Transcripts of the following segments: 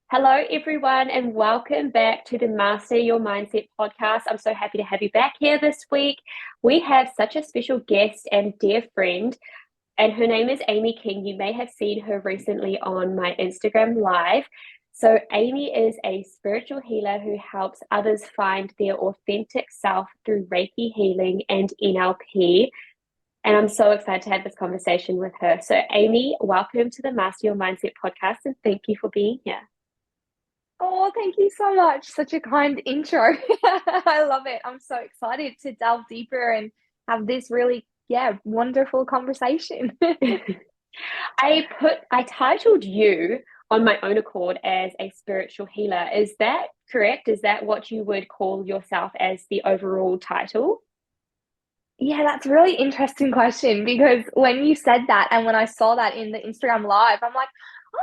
Hello, everyone, and welcome back to the Master Your Mindset podcast. I'm so happy to have you back here this week. We have such a special guest and dear friend, and her name is Amy King. You may have seen her recently on my Instagram Live. So, Amy is a spiritual healer who helps others find their authentic self through Reiki healing and NLP. And I'm so excited to have this conversation with her. So, Amy, welcome to the Master Your Mindset podcast, and thank you for being here. Oh, thank you so much. Such a kind intro. I love it. I'm so excited to delve deeper and have this really, wonderful conversation. I titled you on my own accord as a spiritual healer. Is that correct? Is that what you would call yourself as the overall title? Yeah, that's a really interesting question because when you said that and when I saw that in the Instagram live, I'm like,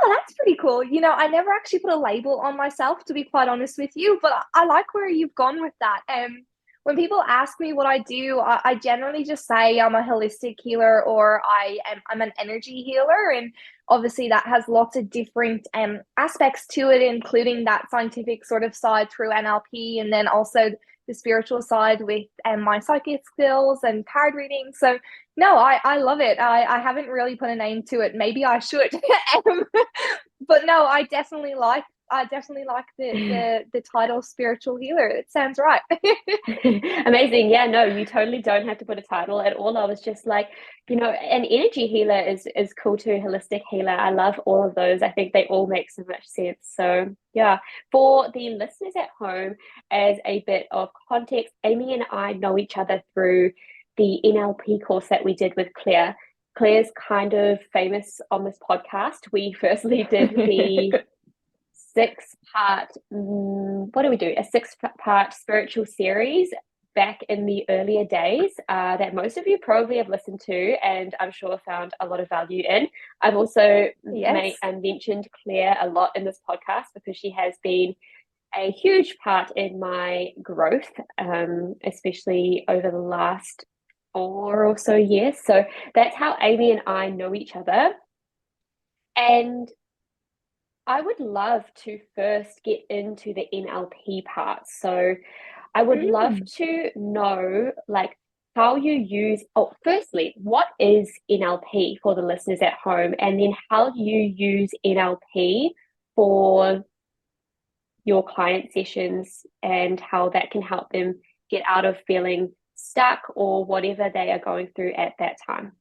oh, that's pretty cool. I never actually put a label on myself, to be quite honest with you, but I like where you've gone with that. When people ask me what I do, I generally just say I'm a holistic healer or I'm an energy healer. And obviously that has lots of different aspects to it, including that scientific sort of side through NLP, and then also the spiritual side with my psychic skills and card reading. So no, I love it. I haven't really put a name to it. Maybe I should. Um, but no, I definitely like the title spiritual healer. It sounds right. Amazing. Yeah, no, you totally don't have to put a title at all. I was just like, an energy healer is cool too, holistic healer. I love all of those. I think they all make so much sense. So yeah, for the listeners at home, as a bit of context, Amy and I know each other through the NLP course that we did with Claire. Claire's kind of famous on this podcast. We firstly did the what do we do? A six-part spiritual series back in the earlier days that most of you probably have listened to and I'm sure found a lot of value in. I've also Yes. mentioned Claire a lot in this podcast because she has been a huge part in my growth, especially over the last 4 or so years. So that's how Amy and I know each other. And I would love to first get into the NLP part. So I would love Mm. to know like how you use, firstly, what is NLP for the listeners at home? And then how do you use NLP for your client sessions and how that can help them get out of feeling stuck or whatever they are going through at that time?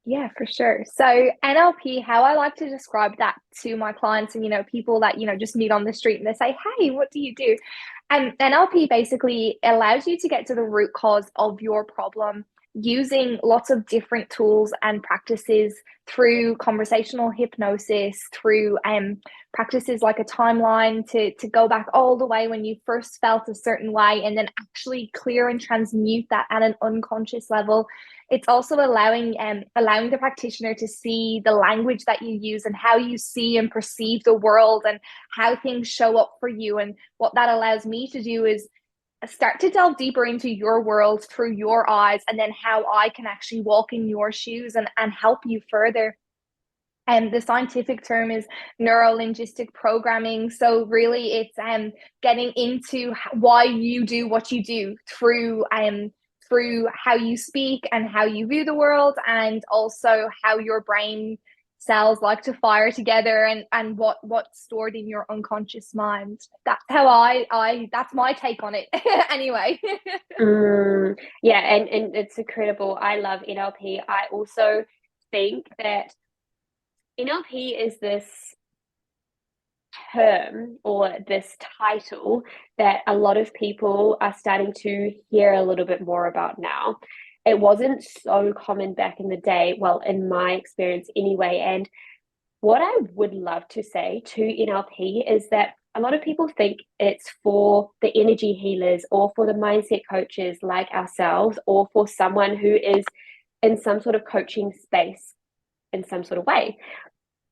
Yeah, for sure. So NLP, how I like to describe that to my clients and, people that, just meet on the street and they say, hey, what do you do? And NLP basically allows you to get to the root cause of your problem using lots of different tools and practices through conversational hypnosis, through practices like a timeline to go back all the way when you first felt a certain way and then actually clear and transmute that at an unconscious level. It's also allowing the practitioner to see the language that you use and how you see and perceive the world and how things show up for you. And what that allows me to do is start to delve deeper into your world through your eyes, and then how I can actually walk in your shoes and help you further. And the scientific term is neuro-linguistic programming. So really it's getting into why you do what you do through how you speak and how you view the world, and also how your brain cells like to fire together, and what's stored in your unconscious mind. That's how I that's my take on it. Anyway. Yeah, and it's incredible. I love NLP. I also think that NLP is this term or this title that a lot of people are starting to hear a little bit more about now. It wasn't so common back in the day, well, in my experience anyway. And what I would love to say to NLP is that a lot of people think it's for the energy healers or for the mindset coaches like ourselves or for someone who is in some sort of coaching space in some sort of way.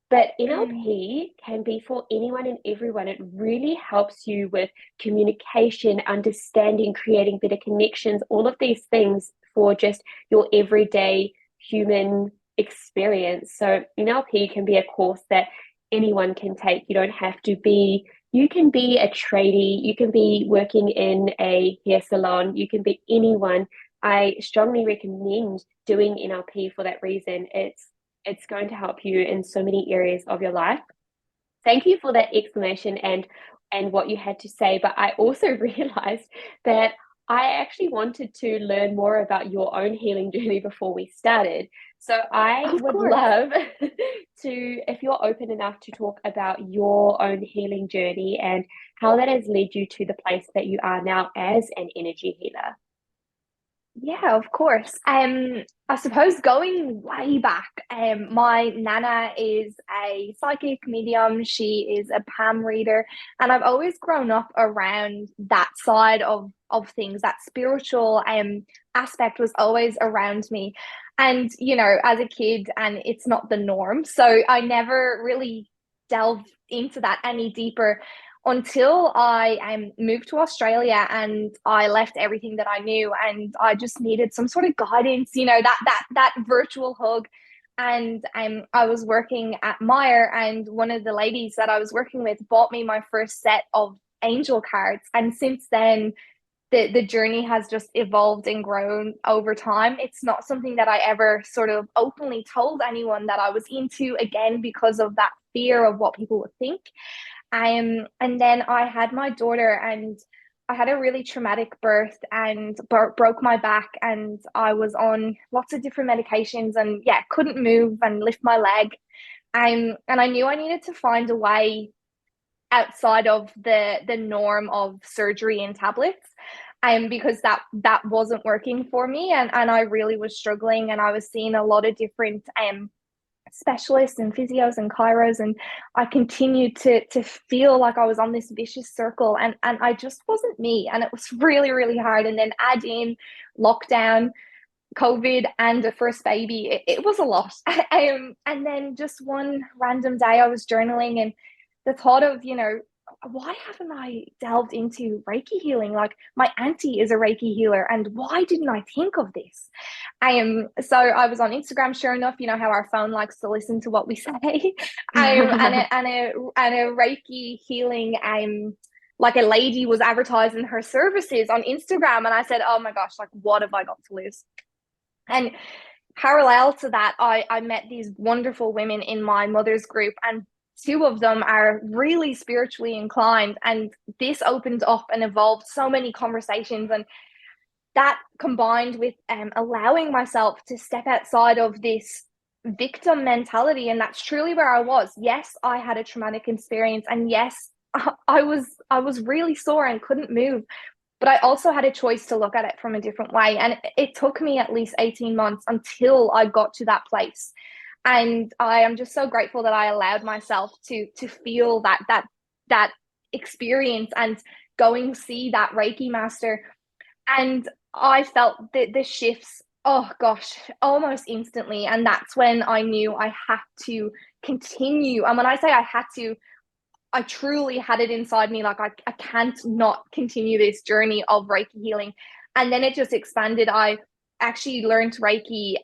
But Mm. NLP can be for anyone and everyone. It really helps you with communication, understanding, creating better connections, all of these things for just your everyday human experience. So NLP can be a course that anyone can take. You don't have to be, you can be a tradie, you can be working in a hair salon, you can be anyone. I strongly recommend doing NLP for that reason. It's going to help you in so many areas of your life. Thank you for that explanation and what you had to say. But I also realized that I actually wanted to learn more about your own healing journey before we started. So I Of would course. love to, if you're open enough to talk about your own healing journey and how that has led you to the place that you are now as an energy healer. Yeah, of course. I suppose going way back, my nana is a psychic medium. She is a palm reader, and I've always grown up around that side of things. That spiritual aspect was always around me, and as a kid, and it's not the norm, so I never really delved into that any deeper until I moved to Australia and I left everything that I knew and I just needed some sort of guidance, that virtual hug. And I was working at Myer, and one of the ladies that I was working with bought me my first set of angel cards. And since then, the journey has just evolved and grown over time. It's not something that I ever sort of openly told anyone that I was into, again, because of that fear of what people would think. And then I had my daughter, and I had a really traumatic birth and broke my back, and I was on lots of different medications, and yeah, couldn't move and lift my leg. And I knew I needed to find a way outside of the norm of surgery and tablets. Because that wasn't working for me, and I really was struggling, and I was seeing a lot of different specialists and physios and chiros, and I continued to feel like I was on this vicious circle, and I just wasn't me, and it was really, really hard. And then add in lockdown, COVID, and a first baby, it was a lot. And then just one random day I was journaling, and the thought of, why haven't I delved into Reiki healing? Like, my auntie is a Reiki healer, and why didn't I think of this? So I was on Instagram, sure enough, you know how our phone likes to listen to what we say. And a Reiki healing, like, a lady was advertising her services on Instagram, and I said, oh my gosh, like, what have I got to lose? And parallel to that, I met these wonderful women in my mother's group, and two of them are really spiritually inclined, and this opened up and evolved so many conversations. And that, combined with allowing myself to step outside of this victim mentality, and that's truly where I was. Yes, I had a traumatic experience, and yes, I was really sore and couldn't move, but I also had a choice to look at it from a different way. And it took me at least 18 months until I got to that place. And I am just so grateful that I allowed myself to feel that experience and going see that Reiki master. And I felt the shifts, oh gosh, almost instantly. And that's when I knew I had to continue. And when I say I had to, I truly had it inside me, like, I can't not continue this journey of Reiki healing. And then it just expanded. I actually learned Reiki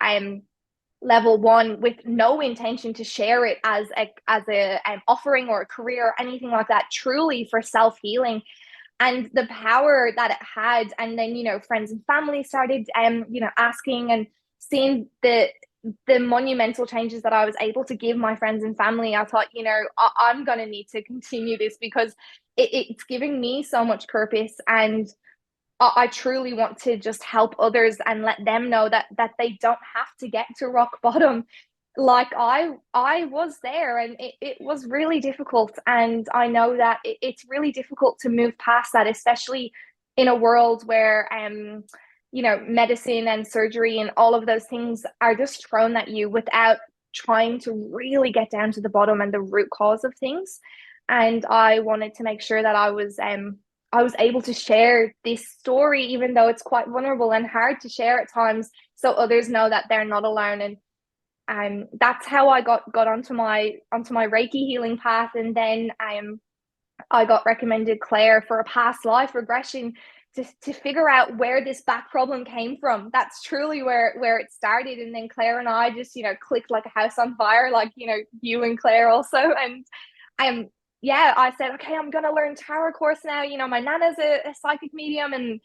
level 1 with no intention to share it as a offering or a career or anything like that, truly for self-healing and the power that it had. And then, friends and family started asking, and seeing the monumental changes that I was able to give my friends and family. I thought, I'm going to need to continue this, because it's giving me so much purpose, and I truly want to just help others and let them know that they don't have to get to rock bottom. Like, I was there, and it was really difficult. And I know that it's really difficult to move past that, especially in a world where, medicine and surgery and all of those things are just thrown at you without trying to really get down to the bottom and the root cause of things. And I wanted to make sure that I was able to share this story, even though it's quite vulnerable and hard to share at times, so others know that they're not alone. And that's how I got onto my Reiki healing path. And then I got recommended Claire for a past life regression to figure out where this back problem came from. That's truly where it started. And then Claire and I just, clicked like a house on fire, like, you and Claire also. And I said, okay, I'm going to learn tarot course now. My nana's a psychic medium, and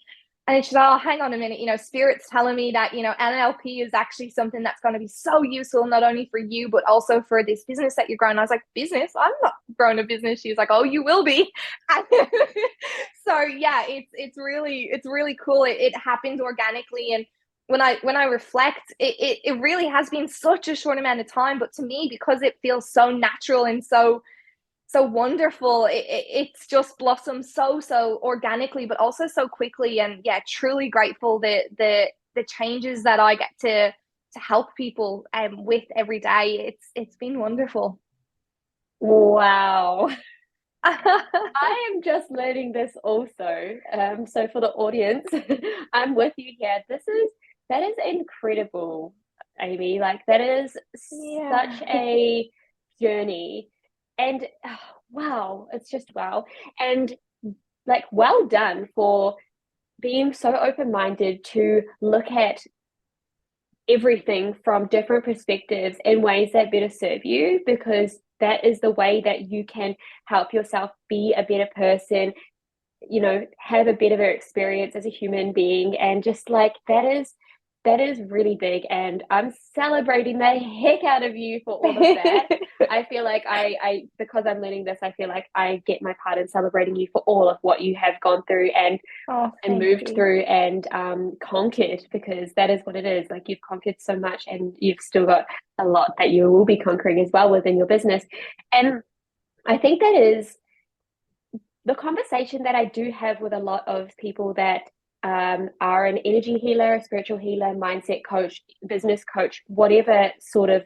she's like, oh, hang on a minute, spirit's telling me that, NLP is actually something that's going to be so useful, not only for you, but also for this business that you're growing. I was like, business? I'm not growing a business. She's like, oh, you will be. So yeah, it's really cool. It happened organically. And when I reflect, it really has been such a short amount of time, but to me, because it feels so natural and so wonderful, it's just blossomed so organically, but also so quickly. And yeah, truly grateful that the changes that I get to help people with every day. It's been wonderful. Wow. I am just learning this also. So for the audience, I'm with you here. That is incredible, Amy. Like, that is such a journey. And wow, it's just wow. And like, well done for being so open-minded to look at everything from different perspectives in ways that better serve you, because that is the way that you can help yourself be a better person, have a better experience as a human being. And just like, that is really big, and I'm celebrating the heck out of you for all of that. I feel like I because I'm learning this, I feel like I get my part in celebrating you for all of what you have gone through and moved through and conquered, because that is what it is. Like, you've conquered so much, and you've still got a lot that you will be conquering as well within your business. And I think that is the conversation that I do have with a lot of people that are an energy healer, a spiritual healer, mindset coach, business coach, whatever sort of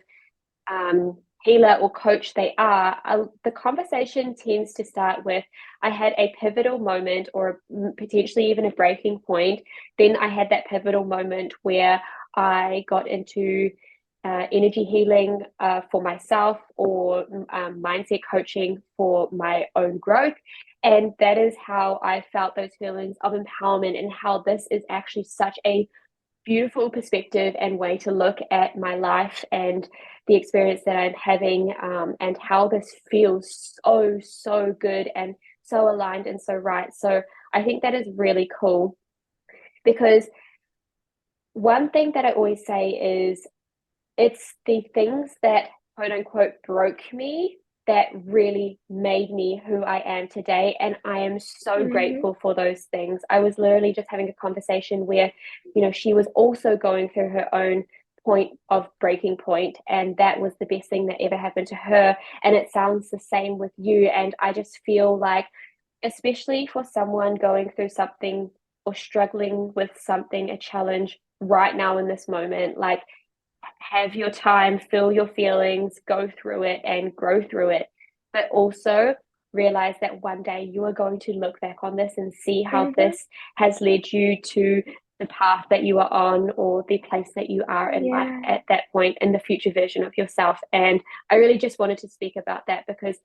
healer or coach they are. The conversation tends to start with, I had a pivotal moment, or potentially even a breaking point. Then I had that pivotal moment where I got into energy healing for myself, or mindset coaching for my own growth. And that is how I felt those feelings of empowerment, and how this is actually such a beautiful perspective and way to look at my life and the experience that I'm having, and how this feels so good and so aligned and so right. So I think that is really cool, because one thing that I always say is, it's the things that quote unquote broke me that really made me who I am today. And I am so grateful for those things. I was literally just having a conversation where, she was also going through her own point of breaking point, and that was the best thing that ever happened to her. And it sounds the same with you. And I just feel like, especially for someone going through something or struggling with something, a challenge right now in this moment, like, have your time, feel your feelings, go through it and grow through it. But also realize that one day you are going to look back on this and see how this has led you to the path that you are on, or the place that you are in life at that point, in the future version of yourself. And I really just wanted to speak about that, because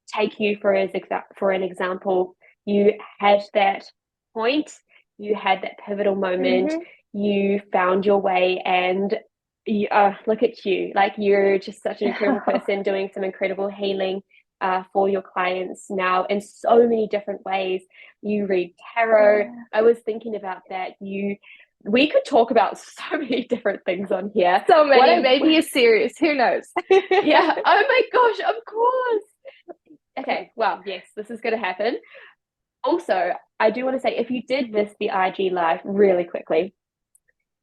take you for an example. You had that point, you had that pivotal moment, you found your way, and look at you. Like, you're just such an incredible person, doing some incredible healing for your clients now in so many different ways. You read tarot. I was thinking about that. We could talk about so many different things on here. So many, maybe a series, who knows? Yeah. Oh my gosh, of course. Okay, well, yes, this is going to happen. Also, I do want to say, if you did miss the IG live, really quickly,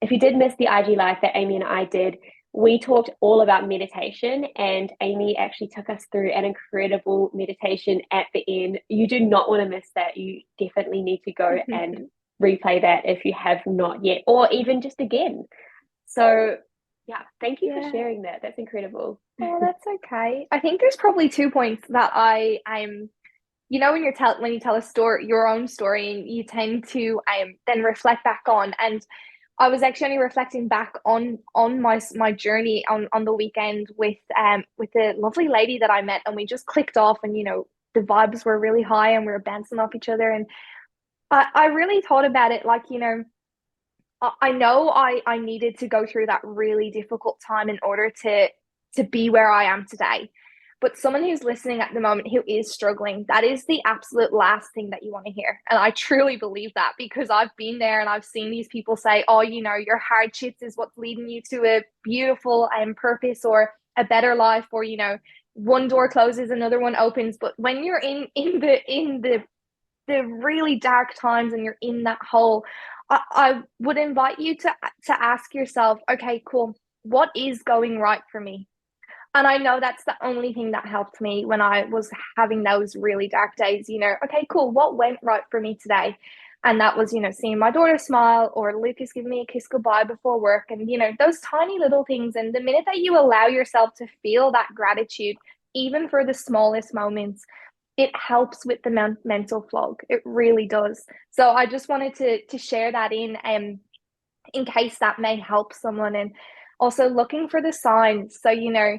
if you did miss the IG live that Amy and I did, we talked all about meditation, and Amy actually took us through an incredible meditation at the end. You do not want to miss that. You definitely need to go and replay that if you have not yet, or even just again. So yeah, thank you for sharing that. That's incredible. Oh, that's okay. I think there's probably 2 points that I'm when you tell a story, your own story, and you tend to then reflect back on. And I was actually only reflecting back on my journey on the weekend with a lovely lady that I met, and we just clicked off, and the vibes were really high, and we were bouncing off each other. And I really thought about it like, you know, I know I needed to go through that really difficult time in order to be where I am today. But someone who's listening at the moment who is struggling, that is the absolute last thing that you want to hear. And I truly believe that because I've been there and I've seen these people say, oh, you know, your hardships is what's leading you to a beautiful purpose or a better life, or, you know, one door closes, another one opens. But when you're in the really dark times and you're in that hole, I would invite you to ask yourself, okay, cool, what is going right for me? And I know that's the only thing that helped me when I was having those really dark days. You know, okay, cool, what went right for me today? And that was, you know, seeing my daughter smile, or Lucas giving me a kiss goodbye before work, and, you know, those tiny little things. And the minute that you allow yourself to feel that gratitude, even for the smallest moments, it helps with the mental fog. It really does. So I just wanted to share that in case that may help someone. And also looking for the signs. So, you know,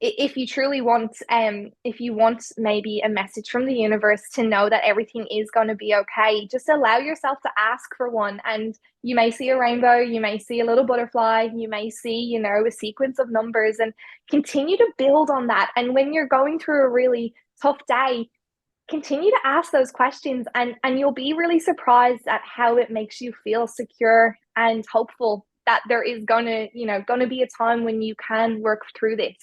if you truly want if you want maybe a message from the universe to know that everything is going to be okay, just allow yourself to ask for one. And you may see a rainbow, you may see a little butterfly, you may see, you know, a sequence of numbers, and continue to build on that. And when you're going through a really tough day, continue to ask those questions, and you'll be really surprised at how it makes you feel secure and hopeful that there is going to be a time when you can work through this.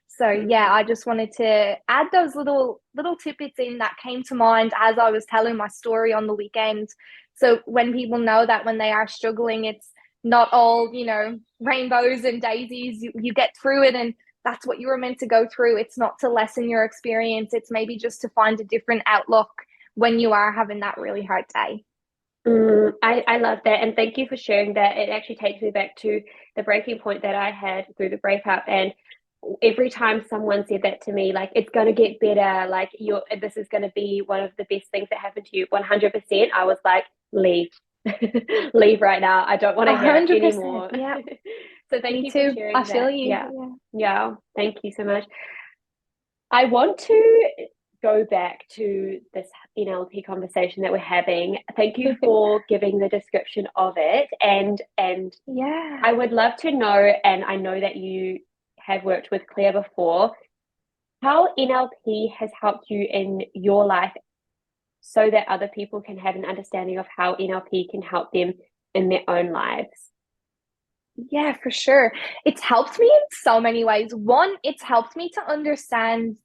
So yeah, I just wanted to add those little tidbits in that came to mind as I was telling my story on the weekend. So when people know that when they are struggling, it's not all, you know, rainbows and daisies. You get through it, and that's what you were meant to go through. It's not to lessen your experience. It's maybe just to find a different outlook when you are having that really hard day. I love that. And thank you for sharing that. It actually takes me back to the breaking point that I had through the breakup. And every time someone said that to me, like, it's going to get better, like, this is going to be one of the best things that happened to you, 100%, I was like, leave. Leave right now. I don't want to hear it 100%. anymore. Yeah. So thank Me you for too. sharing I feel that. you. Yeah. Yeah. Thank you so much. I want to go back to this NLP conversation that we're having. Thank you for giving the description of it. And Yeah. I would love to know, and I know that you have worked with Claire before, how NLP has helped you in your life so that other people can have an understanding of how NLP can help them in their own lives. Yeah, for sure. It's helped me in so many ways. One, it's helped me to understand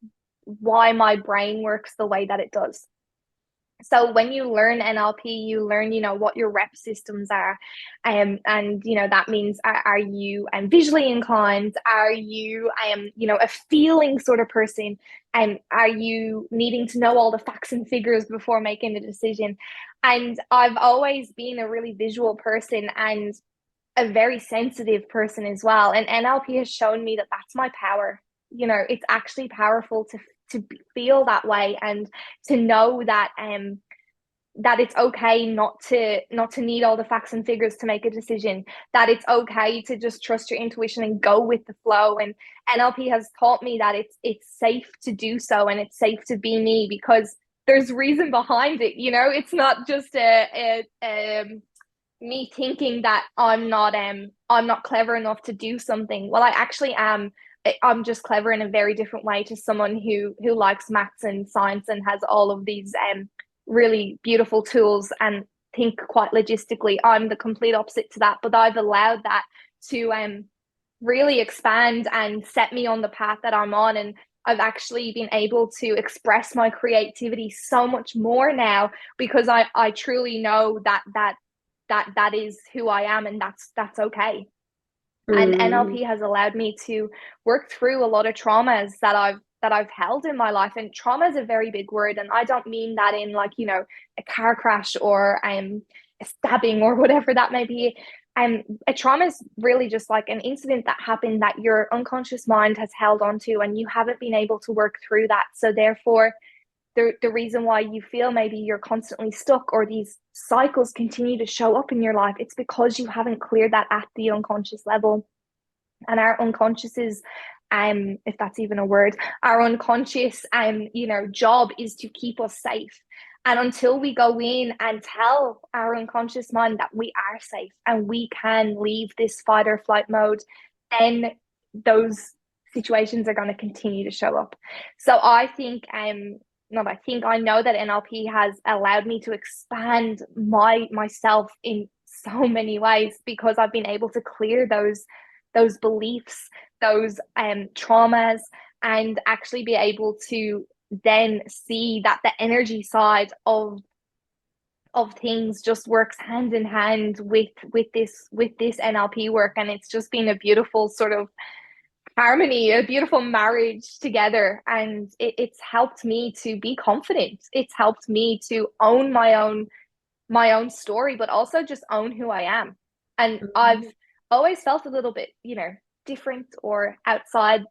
why my brain works the way that it does. So when you learn NLP, you learn, you know, what your rep systems are. And, you know, that means are you visually inclined? Are you, you know, a feeling sort of person? And are you needing to know all the facts and figures before making a decision? And I've always been a really visual person and a very sensitive person as well. And NLP has shown me that that's my power. You know, it's actually powerful to feel that way, and to know that that it's okay not to need all the facts and figures to make a decision, that it's okay to just trust your intuition and go with the flow. And NLP has taught me that it's safe to do so, and it's safe to be me, because there's reason behind it. You know, it's not just a me thinking that I'm not clever enough to do something. Well, I actually am. I'm just clever in a very different way to someone who likes maths and science and has all of these really beautiful tools and think quite logistically. I'm the complete opposite to that, but I've allowed that to really expand and set me on the path that I'm on. And I've actually been able to express my creativity so much more now, because I truly know that is who I am, and that's okay. And NLP has allowed me to work through a lot of traumas that I've held in my life. And trauma is a very big word, and I don't mean that in, like, you know, a car crash or a stabbing or whatever that may be. A trauma is really just like an incident that happened that your unconscious mind has held onto, and you haven't been able to work through that. So therefore, the reason why you feel maybe you're constantly stuck, or these cycles continue to show up in your life, it's because you haven't cleared that at the unconscious level. And our unconsciouses if that's even a word, our unconscious job is to keep us safe. And until we go in and tell our unconscious mind that we are safe and we can leave this fight or flight mode, then those situations are going to continue to show up. So I think I know that NLP has allowed me to expand myself in so many ways, because I've been able to clear those beliefs, those traumas, and actually be able to then see that the energy side of things just works hand in hand with this NLP work. And it's just been a beautiful sort of harmony, a beautiful marriage together. And it's helped me to be confident. It's helped me to own my own story, but also just own who I am. And I've always felt a little bit, different or outside.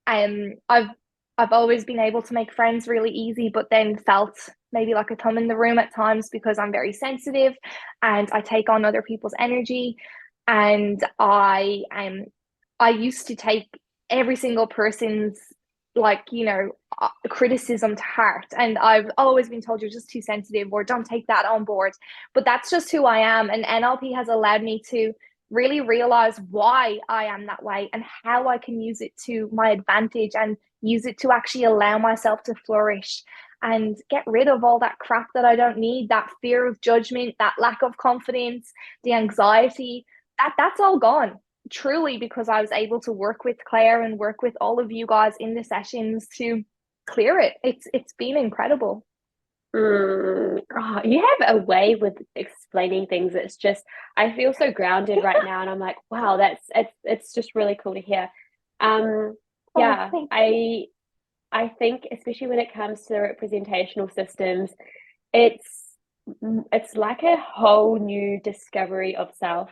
I've always been able to make friends really easy, but then felt maybe like a thumb in the room at times, because I'm very sensitive and I take on other people's energy. And I used to take every single person's criticism to heart, and I've always been told you're just too sensitive, or don't take that on board. But that's just who I am, and NLP has allowed me to really realize why I am that way and how I can use it to my advantage, and use it to actually allow myself to flourish and get rid of all that crap that I don't need, that fear of judgment, that lack of confidence, the anxiety. That's all gone, truly, because I was able to work with Claire and work with all of you guys in the sessions to clear it. It's been incredible. Oh, you have a way with explaining things. It's just, I feel so grounded right now, and I'm like, wow, it's just really cool to hear. Yeah, I think especially when it comes to representational systems, it's like a whole new discovery of self.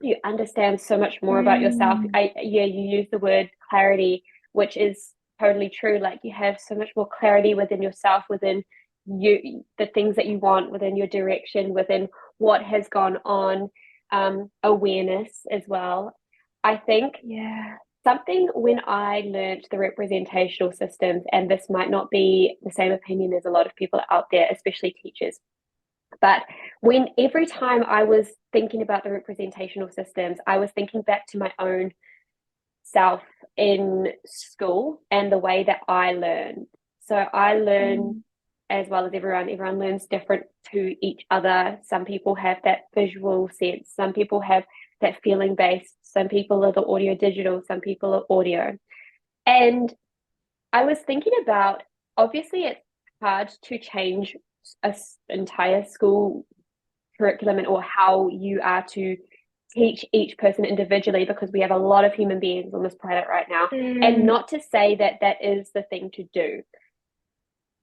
You understand so much more about yourself. You use the word clarity, which is totally true. Like, you have so much more clarity within yourself, within you, the things that you want, within your direction, within what has gone on, awareness as well. I think something, when I learned the representational systems, and this might not be the same opinion as a lot of people out there, especially teachers, but every time I was thinking about the representational systems, I was thinking back to my own self in school and the way that I learn. So I learn as well as everyone. Everyone learns different to each other. Some people have that visual sense. Some people have that feeling based. Some people are the audio digital. Some people are audio. And I was thinking about, obviously it's hard to change an entire school curriculum or how you are to teach each person individually, because we have a lot of human beings on this planet right now. And not to say that that is the thing to do.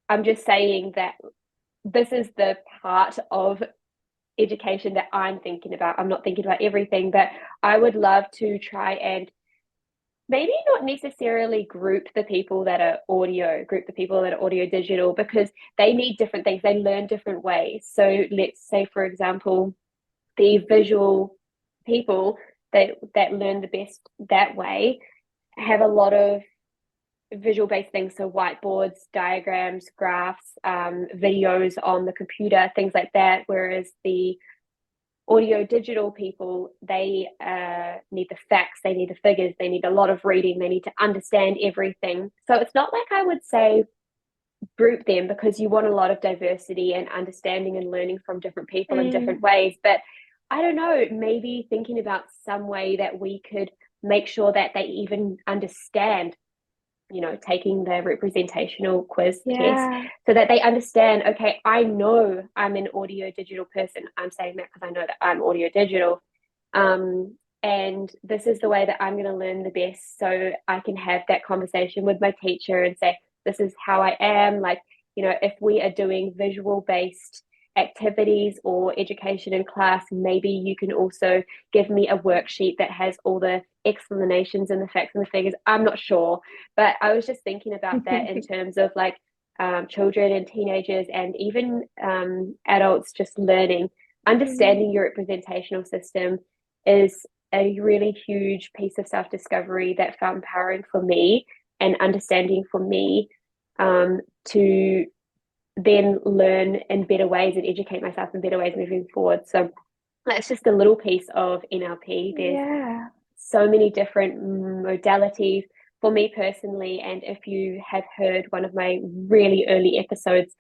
I'm just saying that this is the part of education that I'm thinking about. I'm not thinking about everything, but I would love to try and maybe not necessarily group the people that are audio digital, because they need different things. They learn different ways. So let's say, for example, the visual people that learn the best that way have a lot of visual based things, so whiteboards, diagrams, graphs, videos on the computer, things like that, whereas the audio digital people, they need the facts, they need the figures, they need a lot of reading, they need to understand everything. So it's not like I would say group them, because you want a lot of diversity and understanding and learning from different people in different ways. But I don't know, maybe thinking about some way that we could make sure that they even understand, taking the representational quiz test, so that they understand, okay, I know I'm an audio digital person. I'm saying that because I know that I'm audio digital. And this is the way that I'm going to learn the best, so I can have that conversation with my teacher and say, this is how I am. Like, if we are doing visual based activities or education in class, maybe you can also give me a worksheet that has all the explanations and the facts and the figures. I'm not sure, but I was just thinking about that in terms of like children and teenagers, and even adults just learning. Understanding your representational system is a really huge piece of self-discovery that felt empowering for me and understanding for me, to then learn in better ways and educate myself in better ways moving forward. So that's just a little piece of NLP. There's so many different modalities for me personally. And if you have heard one of my really early episodes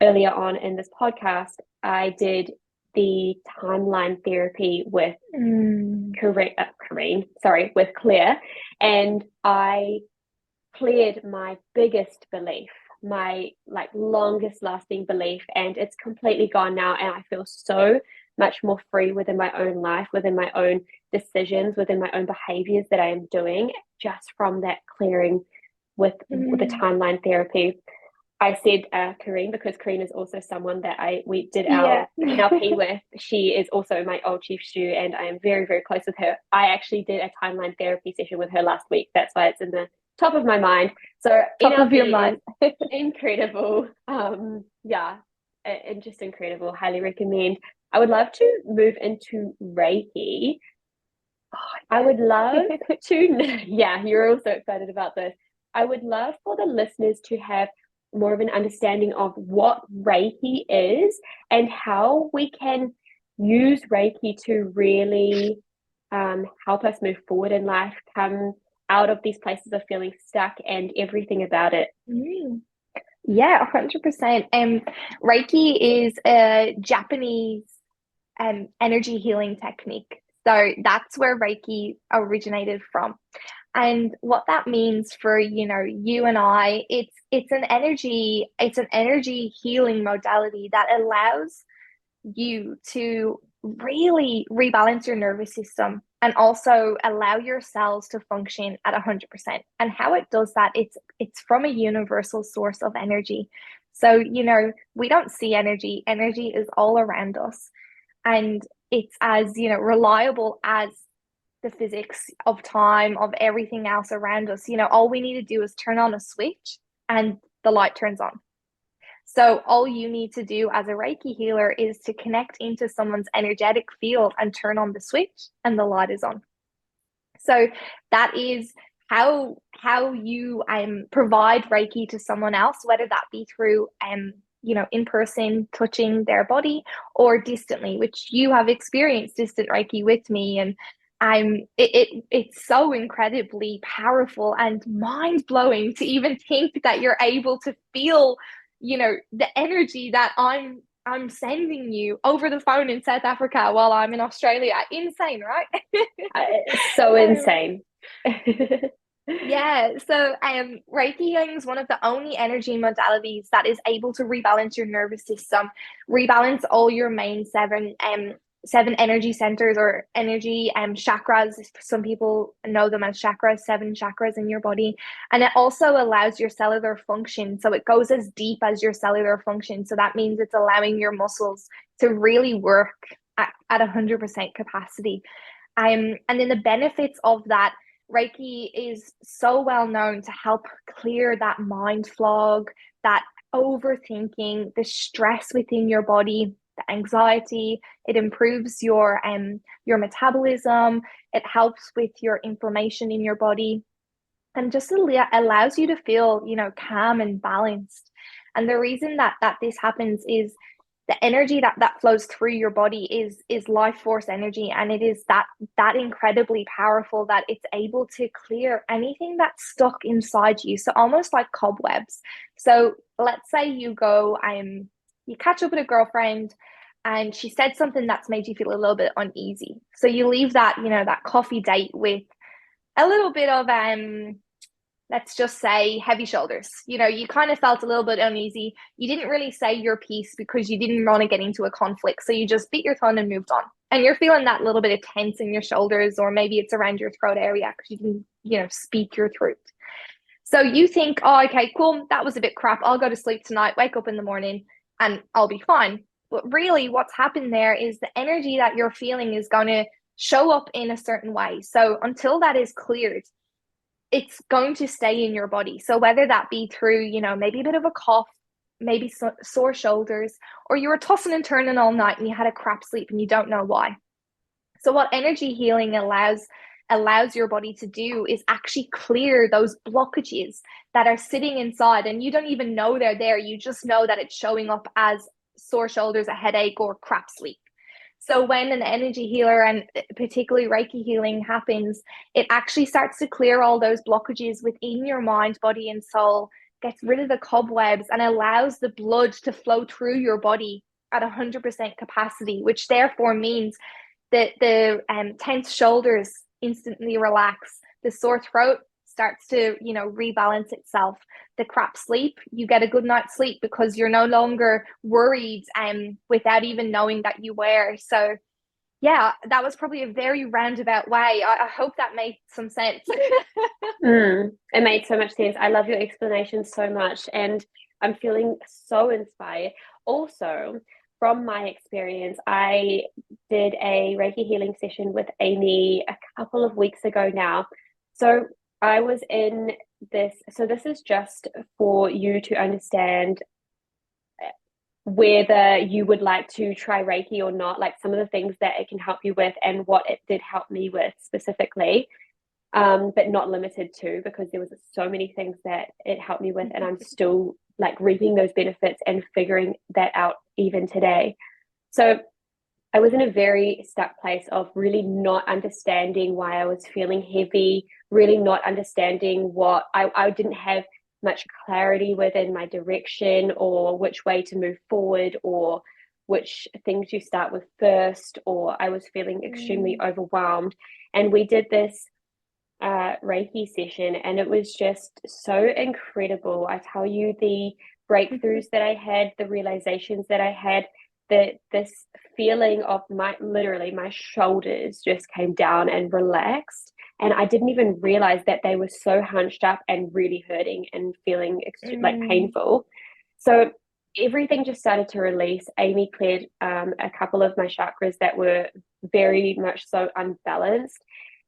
earlier on in this podcast, I did the timeline therapy with with Claire, and I cleared my biggest belief, my like longest lasting belief, and it's completely gone now. And I feel so much more free within my own life, within my own decisions, within my own behaviors that I am doing just from that clearing with the timeline therapy. I said Kareen because Kareen is also someone that we did our NLP with. She is also my old chief stew, and I am very, very close with her. I actually did a timeline therapy session with her last week. That's why it's in the top of my mind. So top of your mind. Incredible. And just incredible. Highly recommend. I would love to move into Reiki. I would love to, you're also excited about this. I would love for the listeners to have more of an understanding of what Reiki is and how we can use Reiki to really help us move forward in life, come out of these places of feeling stuck and everything about it. Yeah, 100%. Reiki is a Japanese energy healing technique. So that's where Reiki originated from. And what that means for, you and I, it's an energy healing modality that allows you to really rebalance your nervous system and also allow your cells to function at 100%. And how it does that, it's from a universal source of energy. So, we don't see energy. Energy is all around us. And it's as, reliable as the physics of time, of everything else around us. All we need to do is turn on a switch and the light turns on. So all you need to do as a Reiki healer is to connect into someone's energetic field and turn on the switch and the light is on. So that is how you provide Reiki to someone else, whether that be through in person, touching their body, or distantly, which you have experienced distant Reiki with me. And it's so incredibly powerful and mind-blowing to even think that you're able to feel, the energy that I'm sending you over the phone in South Africa while I'm in Australia. Insane, right? It's so insane. Yeah, so Reiki healing is one of the only energy modalities that is able to rebalance your nervous system, rebalance all your main seven energy centers or energy chakras. Some people know them as chakras, 7 chakras in your body. And it also allows your cellular function. So it goes as deep as your cellular function. So that means it's allowing your muscles to really work at 100% capacity. And then the benefits of that, Reiki is so well known to help clear that mind fog, that overthinking, the stress within your body, the anxiety. It improves your metabolism. It helps with your inflammation in your body, and just allows you to feel, calm and balanced. And the reason that this happens is the energy that flows through your body is life force energy, and it is that incredibly powerful that it's able to clear anything that's stuck inside you. So almost like cobwebs. So let's say you go you catch up with a girlfriend and she said something that's made you feel a little bit uneasy. So you leave that, that coffee date with a little bit of let's just say heavy shoulders. You kind of felt a little bit uneasy. You didn't really say your piece because you didn't want to get into a conflict. So you just bit your tongue and moved on. And you're feeling that little bit of tense in your shoulders, or maybe it's around your throat area because you didn't, speak your truth. So you think, oh, okay, cool. That was a bit crap. I'll go to sleep tonight, wake up in the morning, and I'll be fine. But really what's happened there is the energy that you're feeling is going to show up in a certain way. So until that is cleared, it's going to stay in your body. So whether that be through, maybe a bit of a cough, maybe sore shoulders, or you were tossing and turning all night and you had a crap sleep and you don't know why. So what energy healing allows your body to do is actually clear those blockages that are sitting inside, and you don't even know they're there. You just know that it's showing up as sore shoulders, a headache, or crap sleep. So when an energy healer, and particularly Reiki healing, happens, it actually starts to clear all those blockages within your mind, body, and soul, gets rid of the cobwebs, and allows the blood to flow through your body at 100% capacity, which therefore means that the tense shoulders instantly relax, the sore throat starts to, rebalance itself, the crap sleep, you get a good night's sleep because you're no longer worried without even knowing that you were. So yeah, that was probably a very roundabout way. I hope that made some sense. It made so much sense. I love your explanation so much, and I'm feeling so inspired. Also, from my experience, I did a Reiki healing session with Amy a couple of weeks ago now. So I was in this, so this is just for you to understand whether you would like to try Reiki or not, like some of the things that it can help you with and what it did help me with specifically, but not limited to, because there was so many things that it helped me with, and I'm still like reaping those benefits and figuring that out even today. So I was in a very stuck place of really not understanding why I was feeling heavy, really not understanding what I didn't have much clarity within my direction, or which way to move forward, or which things you start with first, or I was feeling extremely overwhelmed. And we did this Reiki session, and it was just so incredible. I tell you, the breakthroughs that I had, the realizations that I had, this feeling of my shoulders just came down and relaxed, and I didn't even realize that they were so hunched up and really hurting and feeling like painful. So everything just started to release. Amy cleared a couple of my chakras that were very much so unbalanced,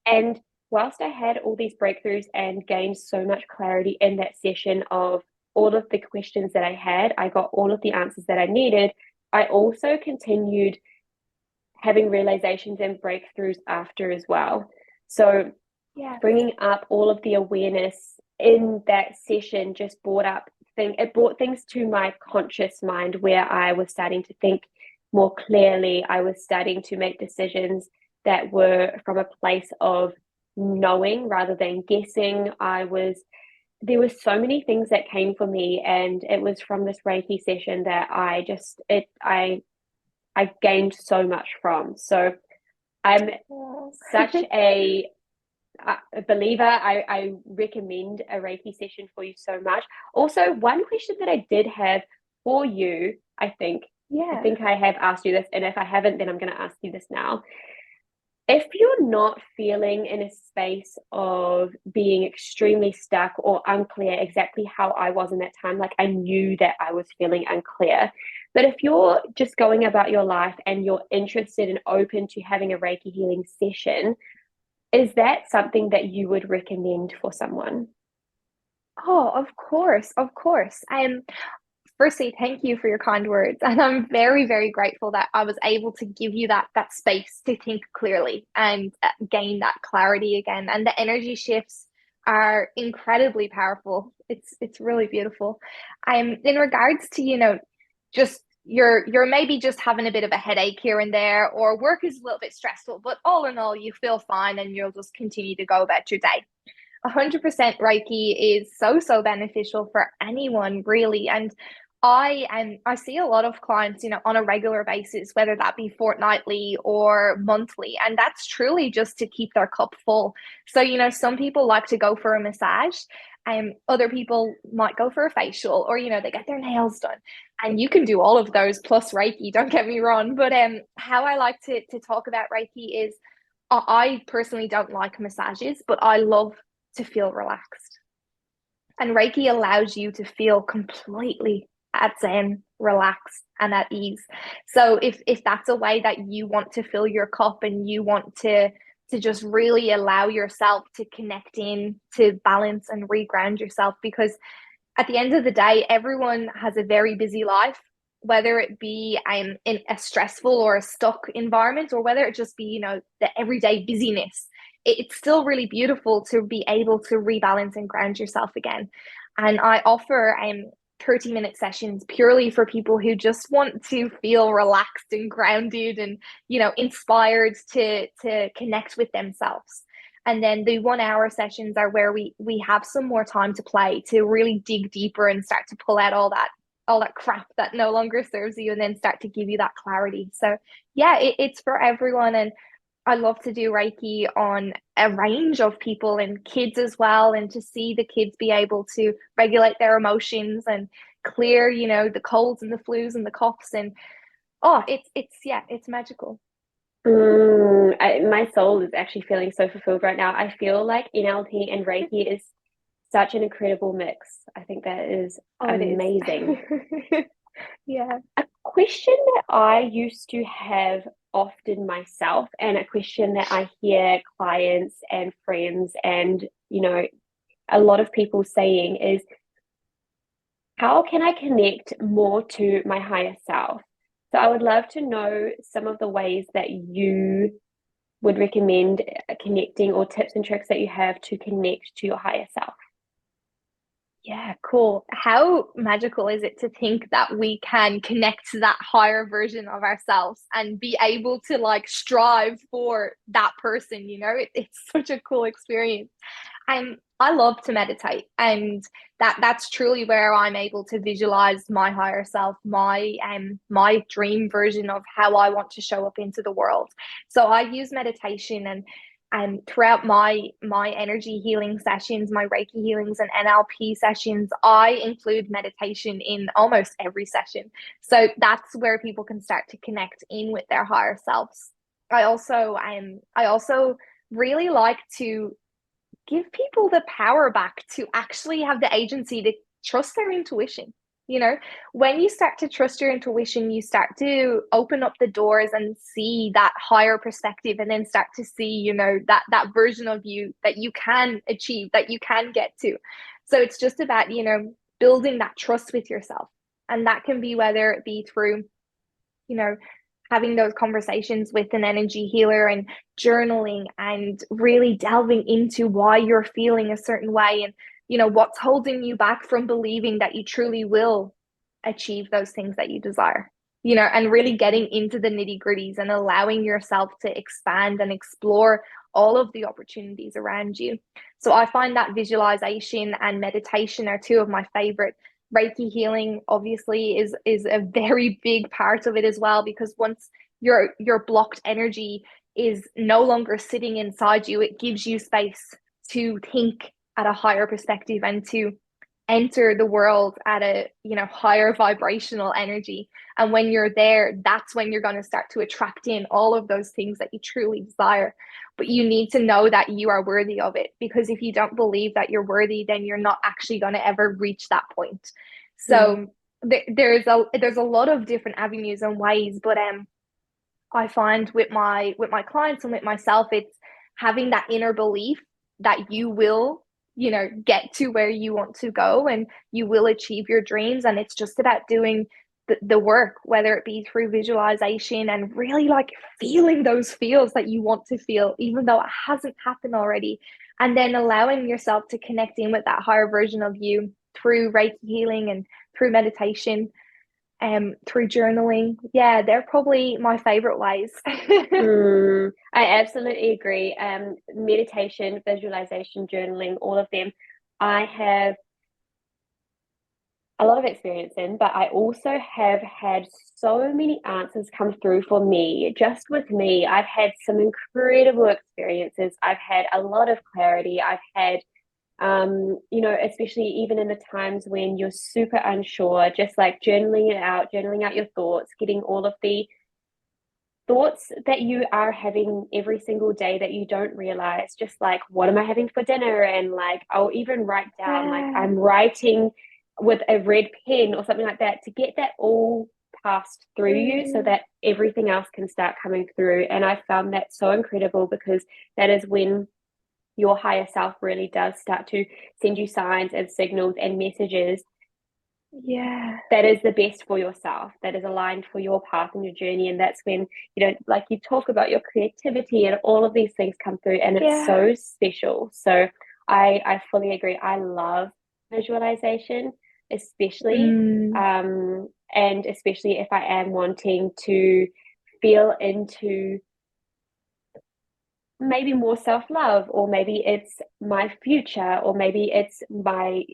and whilst I had all these breakthroughs and gained so much clarity in that session of all of the questions that I had, I got all of the answers that I needed. I also continued having realizations and breakthroughs after as well. So bringing up all of the awareness in that session just brought things to my conscious mind, where I was starting to think more clearly. I was starting to make decisions that were from a place of knowing rather than guessing. There were so many things that came for me, and it was from this Reiki session that I gained so much from. So I'm such a believer. I recommend a Reiki session for you so much. Also, one question that I did have for you, I think I have asked you this, and if I haven't, then I'm going to ask you this now. If you're not feeling in a space of being extremely stuck or unclear, exactly how I was in that time, like I knew that I was feeling unclear, but if you're just going about your life and you're interested and open to having a Reiki healing session, is that something that you would recommend for someone? Oh, of course, of course. Firstly, thank you for your kind words. And I'm very, very grateful that I was able to give you that space to think clearly and gain that clarity again. And the energy shifts are incredibly powerful. It's really beautiful. In regards to, just you're maybe just having a bit of a headache here and there, or work is a little bit stressful, but all in all, you feel fine and you'll just continue to go about your day. 100% Reiki is so beneficial for anyone, really. And I see a lot of clients, on a regular basis, whether that be fortnightly or monthly, and that's truly just to keep their cup full. So, some people like to go for a massage, other people might go for a facial, or they get their nails done, and you can do all of those plus Reiki. Don't get me wrong, but how I like to talk about Reiki is, I personally don't like massages, but I love to feel relaxed. And Reiki allows you to feel completely at zen, relaxed, and at ease. So if that's a way that you want to fill your cup, and you want to just really allow yourself to connect in, to balance and reground yourself, because at the end of the day, everyone has a very busy life. whether it be in a stressful or a stuck environment, or whether it just be, the everyday busyness. It's still really beautiful to be able to rebalance and ground yourself again. And I offer 30-minute sessions purely for people who just want to feel relaxed and grounded and, inspired to connect with themselves. And then the 1 hour sessions are where we have some more time to play, to really dig deeper and start to pull out all that crap that no longer serves you, and then start to give you that clarity. So yeah, it's for everyone. And I love to do Reiki on a range of people and kids as well, and to see the kids be able to regulate their emotions and clear, the colds and the flus and the coughs. And it's magical. My soul is actually feeling so fulfilled right now. I feel like NLP and Reiki is such an incredible mix. I think that is amazing. Yeah. A question that I used to have often myself, and a question that I hear clients and friends and, a lot of people saying is, how can I connect more to my higher self? So I would love to know some of the ways that you would recommend connecting, or tips and tricks that you have to connect to your higher self. Yeah, cool. How magical is it to think that we can connect to that higher version of ourselves and be able to strive for that person, it's such a cool experience. I love to meditate, and that's truly where I'm able to visualize my higher self, my dream version of how I want to show up into the world. So I use meditation, and throughout my energy healing sessions, my Reiki healings and NLP sessions, I include meditation in almost every session. So that's where people can start to connect in with their higher selves. I also really like to give people the power back to actually have the agency to trust their intuition. When you start to trust your intuition, you start to open up the doors and see that higher perspective, and then start to see, that version of you that you can achieve, that you can get to. So it's just about, building that trust with yourself. And that can be whether it be through, having those conversations with an energy healer, and journaling, and really delving into why you're feeling a certain way, and what's holding you back from believing that you truly will achieve those things that you desire, and really getting into the nitty-gritties and allowing yourself to expand and explore all of the opportunities around you. So I find that visualization and meditation are two of my favorite. Reiki healing obviously is a very big part of it as well, because once your blocked energy is no longer sitting inside you, it gives you space to think at a higher perspective and to enter the world at a higher vibrational energy. And when you're there, that's when you're going to start to attract in all of those things that you truly desire. But you need to know that you are worthy of it, because if you don't believe that you're worthy, then you're not actually going to ever reach that point. So there's a lot of different avenues and ways, but I find with my clients and with myself, it's having that inner belief that you will get to where you want to go, and you will achieve your dreams. And it's just about doing the work, whether it be through visualization and really feeling those feels that you want to feel, even though it hasn't happened already. And then allowing yourself to connect in with that higher version of you through Reiki healing and through meditation, through journaling. Yeah, they're probably my favorite ways. I absolutely agree. Meditation, visualization, journaling, all of them I have a lot of experience in, but I also have had so many answers come through for me. Just with me, I've had some incredible experiences. I've had a lot of clarity. I've had especially even in the times when you're super unsure, just journaling out your thoughts, getting all of the thoughts that you are having every single day that you don't realize, just what am I having for dinner? And I'll even write down, I'm writing with a red pen or something like that, to get that all passed through you so that everything else can start coming through. And I found that so incredible, because that is when your higher self really does start to send you signs and signals and messages Yeah. that is the best for yourself, that is aligned for your path and your journey. And that's when, like you talk about your creativity and all of these things come through, and it's Yeah. so special. So I fully agree. I love visualization, especially, Mm, and especially if I am wanting to feel into maybe more self-love, or maybe it's my future, or maybe it's my,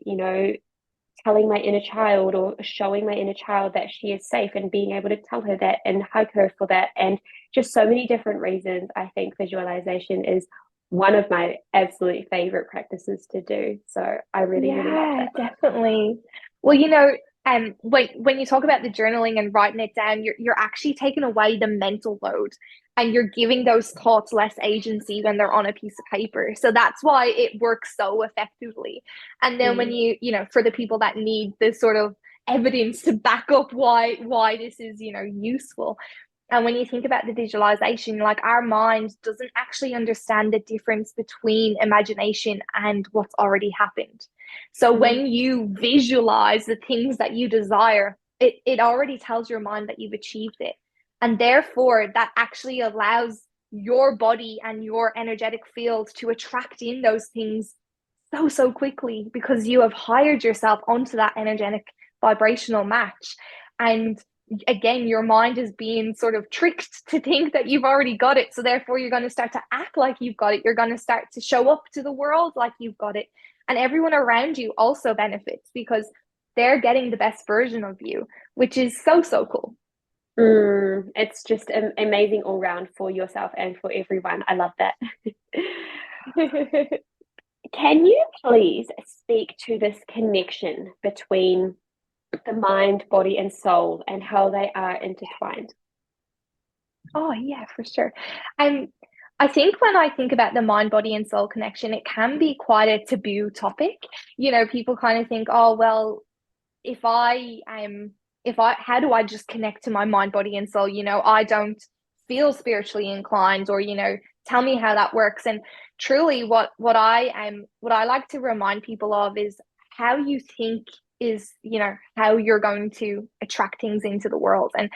telling my inner child, or showing my inner child that she is safe, and being able to tell her that and hug her for that. And just so many different reasons, I think visualization is one of my absolute favorite practices to do. So I really, really love yeah, that. definitely. Well, when you talk about the journaling and writing it down, you're actually taking away the mental load, and you're giving those thoughts less agency when they're on a piece of paper. So that's why it works so effectively. And then when Mm. for the people that need this sort of evidence to back up why this is, useful. And when you think about the visualization, like our mind doesn't actually understand the difference between imagination and what's already happened. So Mm. when you visualize the things that you desire, it already tells your mind that you've achieved it. And therefore, that actually allows your body and your energetic field to attract in those things so quickly, because you have hired yourself onto that energetic vibrational match. And again, your mind is being sort of tricked to think that you've already got it. So therefore, you're going to start to act like you've got it. You're going to start to show up to the world like you've got it. And everyone around you also benefits, because they're getting the best version of you, which is so cool. It's just amazing all round for yourself and for everyone. I love that. Can you please speak to this connection between the mind, body, and soul, and how they are intertwined? Oh, yeah, for sure. And I think when I think about the mind, body, and soul connection, it can be quite a taboo topic. People kind of think, oh, well, if I am, how do I just connect to my mind, body, and soul? I don't feel spiritually inclined, or, tell me how that works. And truly, what I like to remind people of is how you think is, how you're going to attract things into the world. And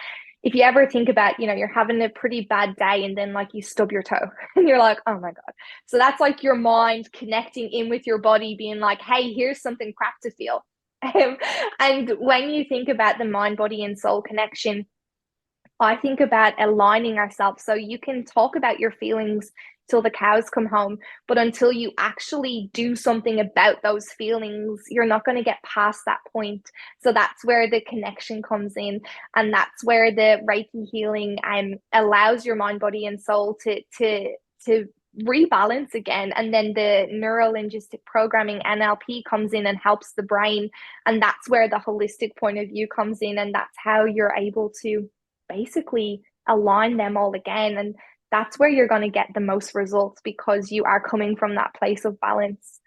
if you ever think about, you're having a pretty bad day, and then like you stub your toe and you're like, oh my God. So that's like your mind connecting in with your body, being like, hey, here's something crap to feel. And when you think about the mind, body, and soul connection, I think about aligning ourselves. So you can talk about your feelings till the cows come home, but until you actually do something about those feelings, you're not going to get past that point. So that's where the connection comes in, and that's where the Reiki healing allows your mind, body, and soul to rebalance again. And then the Neuro-Linguistic Programming, NLP, comes in and helps the brain, and that's where the holistic point of view comes in, and that's how you're able to basically align them all again. And that's where you're going to get the most results, because you are coming from that place of balance.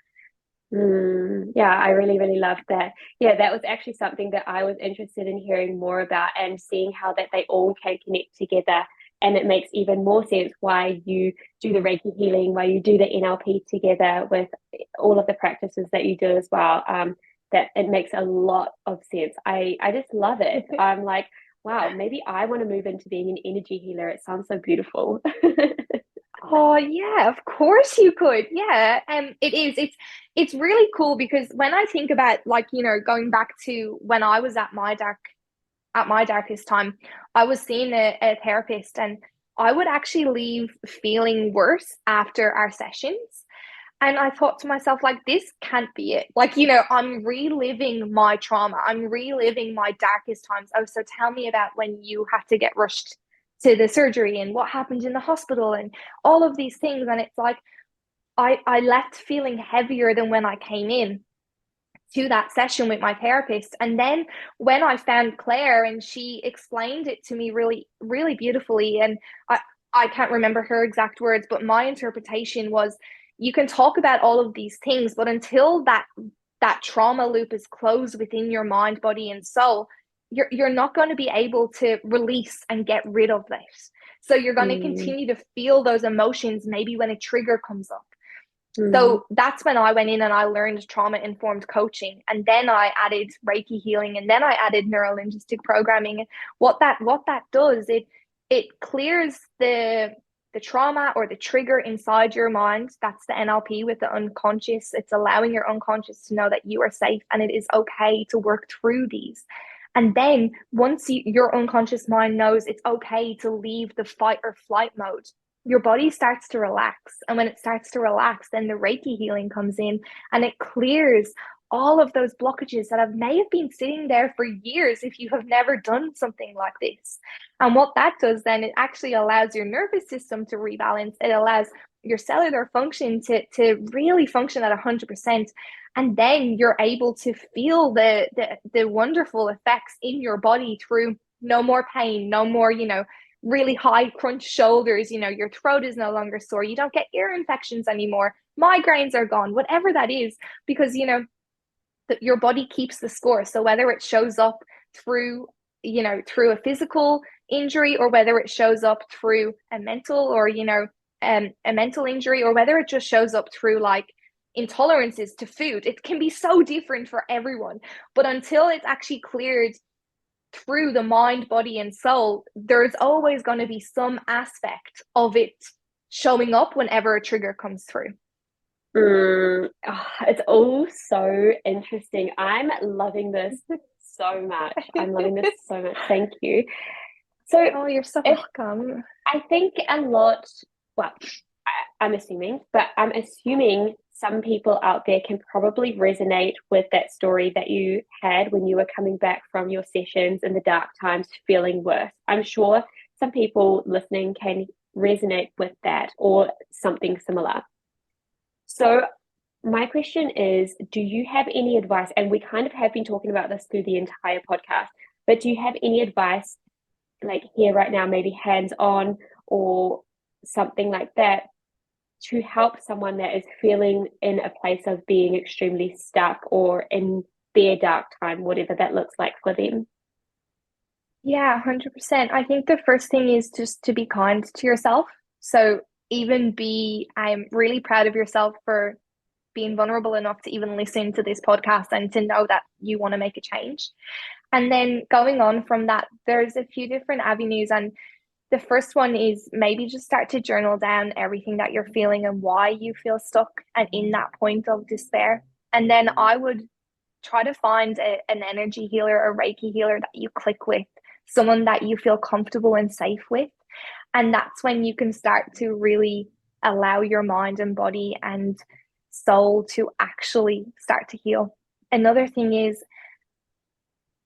Yeah, I really, really loved that. Yeah, that was actually something that I was interested in hearing more about, and seeing how that they all can connect together. And it makes even more sense why you do the Reiki healing, why you do the NLP together with all of the practices that you do as well. That it makes a lot of sense. I just love it. I'm like, wow, maybe I want to move into being an energy healer. It sounds so beautiful. Oh yeah, of course you could. Yeah, and it's really cool, because when I think about, like, going back to when I was at my darkest time, I was seeing a therapist, and I would actually leave feeling worse after our sessions. And I thought to myself, like, this can't be it. Like, I'm reliving my trauma. I'm reliving my darkest times. Oh, so tell me about when you had to get rushed to the surgery, and what happened in the hospital, and all of these things. And it's like, I left feeling heavier than when I came in to that session with my therapist. And then when I found Claire, and she explained it to me really, really beautifully, and I can't remember her exact words, but my interpretation was, you can talk about all of these things, but until that trauma loop is closed within your mind, body, and soul, you're not going to be able to release and get rid of this. So you're going to Mm. continue to feel those emotions, maybe when a trigger comes up. Mm. So that's when I went in and I learned trauma-informed coaching, and then I added Reiki healing, and then I added neuro-linguistic programming. What that does, it clears the trauma or the trigger inside your mind. That's the NLP with the unconscious. It's allowing your unconscious to know that you are safe and it is okay to work through these. And then once your unconscious mind knows it's okay to leave the fight or flight mode, your body starts to relax. And when it starts to relax, then the Reiki healing comes in and it clears all of those blockages that may have been sitting there for years if you have never done something like this. And what that does then, it actually allows your nervous system to rebalance. It allows your cellular function to really function at 100%. And then you're able to feel the wonderful effects in your body through no more pain, no more, really high crunch shoulders, your throat is no longer sore, you don't get ear infections anymore, migraines are gone, whatever that is, because that your body keeps the score. So whether it shows up through through a physical injury, or whether it shows up through a mental or a mental injury, or whether it just shows up through like intolerances to food, it can be so different for everyone. But until it's actually cleared through the mind, body, and soul, there's always going to be some aspect of it showing up whenever a trigger comes through. It's all so interesting. I'm loving this so much. I'm loving this so much. Thank you. So, oh, you're so welcome. I think a lot, well, I'm assuming some people out there can probably resonate with that story that you had when you were coming back from your sessions in the dark times, feeling worse. I'm sure some people listening can resonate with that or something similar. So my question is, do you have any advice? And we kind of have been talking about this through the entire podcast, but do you have any advice, like here right now, maybe hands-on or something like that, to help someone that is feeling in a place of being extremely stuck or in their dark time, whatever that looks like for them? Yeah, 100%. I think the first thing is just to be kind to yourself. So I'm really proud of yourself for being vulnerable enough to even listen to this podcast and to know that you want to make a change. And then going on from that, there's a few different avenues. And the first one is maybe just start to journal down everything that you're feeling and why you feel stuck and in that point of despair. And then I would try to find an energy healer, a Reiki healer that you click with, someone that you feel comfortable and safe with. And that's when you can start to really allow your mind and body and soul to actually start to heal. Another thing is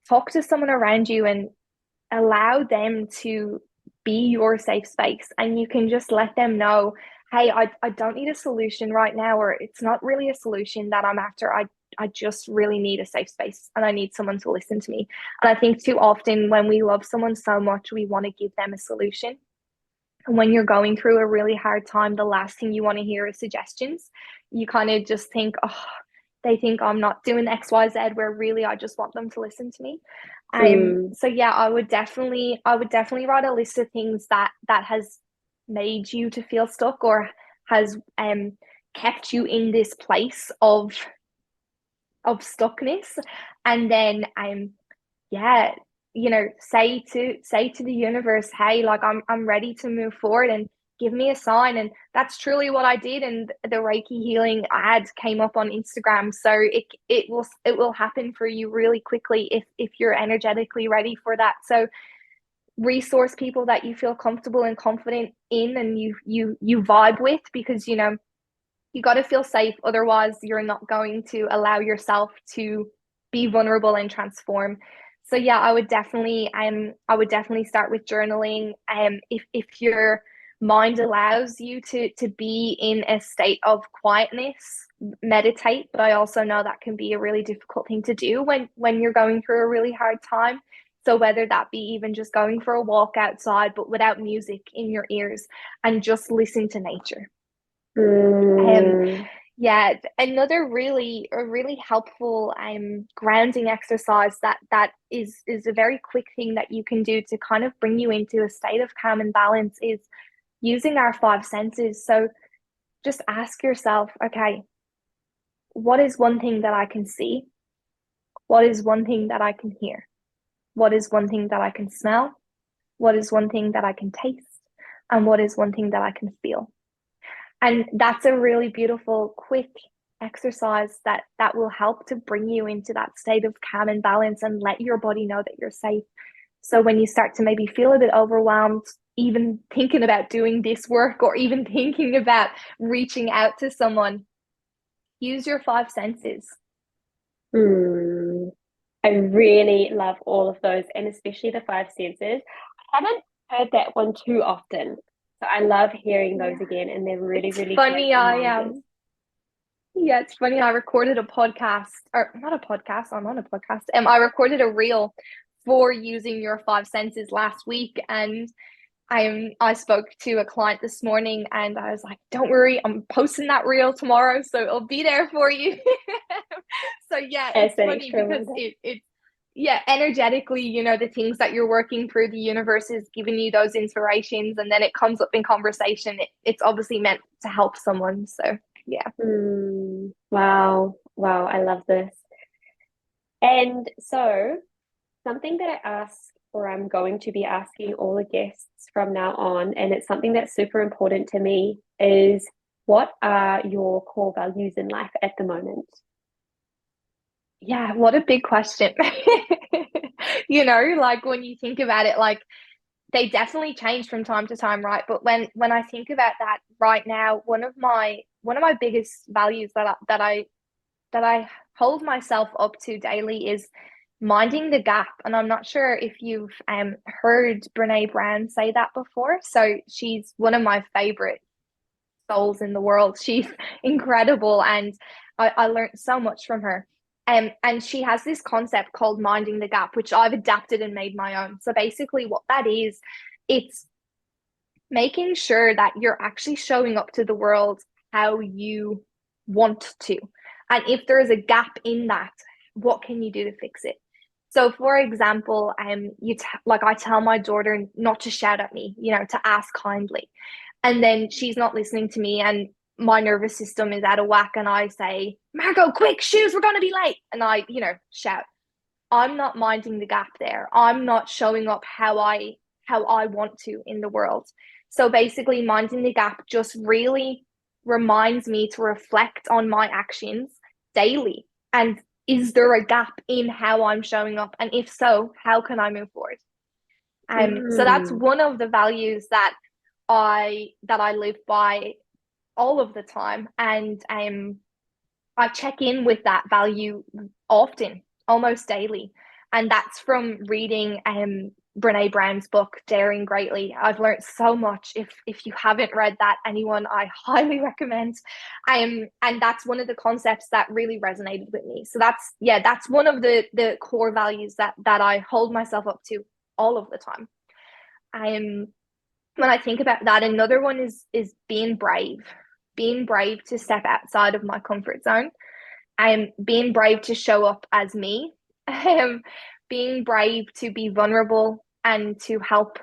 talk to someone around you and allow them to be your safe space. And you can just let them know, hey, I don't need a solution right now, or it's not really a solution that I'm after. I just really need a safe space and I need someone to listen to me. And I think too often when we love someone so much, we want to give them a solution. And when you're going through a really hard time, the last thing you want to hear is suggestions. You kind of just think, oh, they think I'm not doing XYZ, where really I just want them to listen to me. So yeah, I would definitely write a list of things that has made you to feel stuck or has kept you in this place of stuckness. And then yeah, say to the universe, hey, like I'm ready to move forward and give me a sign. And that's truly what I did. And the Reiki healing ad came up on Instagram. So it will happen for you really quickly if you're energetically ready for that. So resource people that you feel comfortable and confident in and you vibe with, because you got to feel safe. Otherwise you're not going to allow yourself to be vulnerable and transform. So yeah, I would definitely start with journaling. If your mind allows you to be in a state of quietness, meditate. But I also know that can be a really difficult thing to do when you're going through a really hard time. So whether that be even just going for a walk outside, but without music in your ears, and just listen to nature. Yeah, another really helpful grounding exercise that is a very quick thing that you can do to kind of bring you into a state of calm and balance is using our five senses. So just ask yourself, okay, what is one thing that I can see? What is one thing that I can hear? What is one thing that I can smell? What is one thing that I can taste? And what is one thing that I can feel? And that's a really beautiful, quick exercise that will help to bring you into that state of calm and balance and let your body know that you're safe. So when you start to maybe feel a bit overwhelmed, even thinking about doing this work or even thinking about reaching out to someone, use your five senses. I really love all of those, and especially the five senses. I haven't heard that one too often, so I love hearing those again, and they're really, really funny. great reminders. Yeah, it's funny. I recorded a podcast, or not a podcast. I'm on a podcast. I recorded a reel for using your five senses last week, and I spoke to a client this morning, and I was like, "Don't worry, I'm posting that reel tomorrow, so it'll be there for you." So yeah, it's funny because yeah, energetically, you know, the things that you're working through, the universe is giving you those inspirations, and then it comes up in conversation. It's obviously meant to help someone. So yeah. Wow, I love this. And so, something that I ask, or I'm going to be asking all the guests from now on, and it's something that's super important to me, is what are your core values in life at the moment? Yeah, what a big question. You know, like when you think about it, like they definitely change from time to time, right? But when I think about that right now, one of my biggest values that I hold myself up to daily is minding the gap. And I'm not sure if you've heard Brene Brown say that before. So she's one of my favorite souls in the world. She's incredible, and I learned so much from her. And she has this concept called minding the gap, which I've adapted and made my own. So basically, what that is, it's making sure that you're actually showing up to the world how you want to. And if there is a gap in that, what can you do to fix it? So, for example, like I tell my daughter not to shout at me, you know, to ask kindly, and then she's not listening to me, and my nervous system is out of whack, and I say, "Margot, quick, shoes, we're going to be late," and I, you know, shout. I'm not minding the gap there. I'm not showing up how I want to in the world. So basically, minding the gap just really reminds me to reflect on my actions daily. And is there a gap in how I'm showing up? And if so, how can I move forward? So that's one of the values that I live by all of the time. And I check in with that value often, almost daily. And that's from reading Brene Brown's book, Daring Greatly. I've learned so much. If you haven't read that, anyone, I highly recommend. And that's one of the concepts that really resonated with me. So that's one of the core values that I hold myself up to all of the time. When I think about that, another one is being brave to step outside of my comfort zone. I'm being brave to show up as me. Being brave to be vulnerable and to help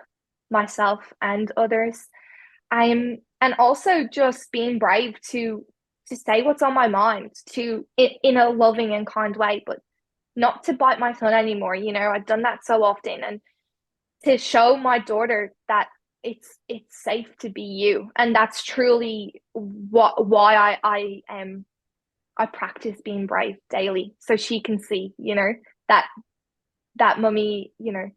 myself and others. And also just being brave to say what's on my mind, to in a loving and kind way, but not to bite my tongue anymore. You know, I've done that so often, and to show my daughter that it's safe to be you. And that's truly why I practice being brave daily, so she can see, you know, that mummy, you know,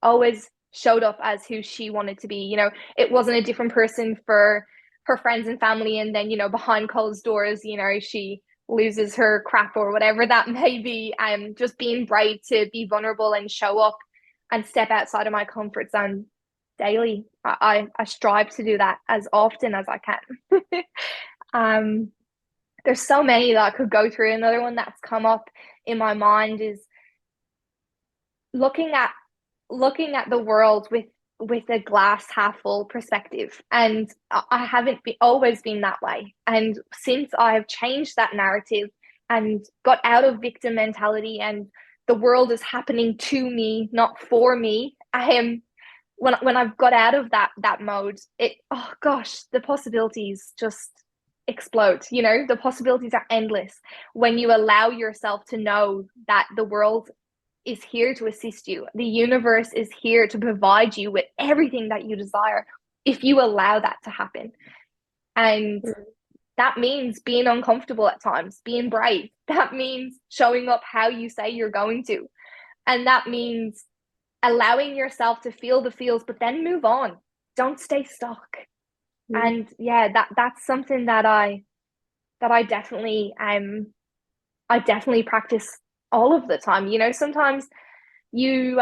always showed up as who she wanted to be. You know, it wasn't a different person for her friends and family, and then, you know, behind closed doors, you know, she loses her crap or whatever that may be. I'm just being brave to be vulnerable and show up and step outside of my comfort zone daily. I strive to do that as often as I can. There's so many that I could go through. Another one that's come up in my mind is looking at the world with a glass half full perspective. And I haven't always been that way. And since I have changed that narrative and got out of victim mentality, and the world is happening to me, not for me, when I've got out of that mode, oh gosh, the possibilities just explode. You know, the possibilities are endless when you allow yourself to know that the world is here to assist you. The universe is here to provide you with everything that you desire if you allow that to happen. And that means being uncomfortable at times, being brave. That means showing up how you say you're going to. And that means allowing yourself to feel the feels, but then move on. Don't stay stuck. And yeah, that's something that I definitely practice all of the time. You know, sometimes you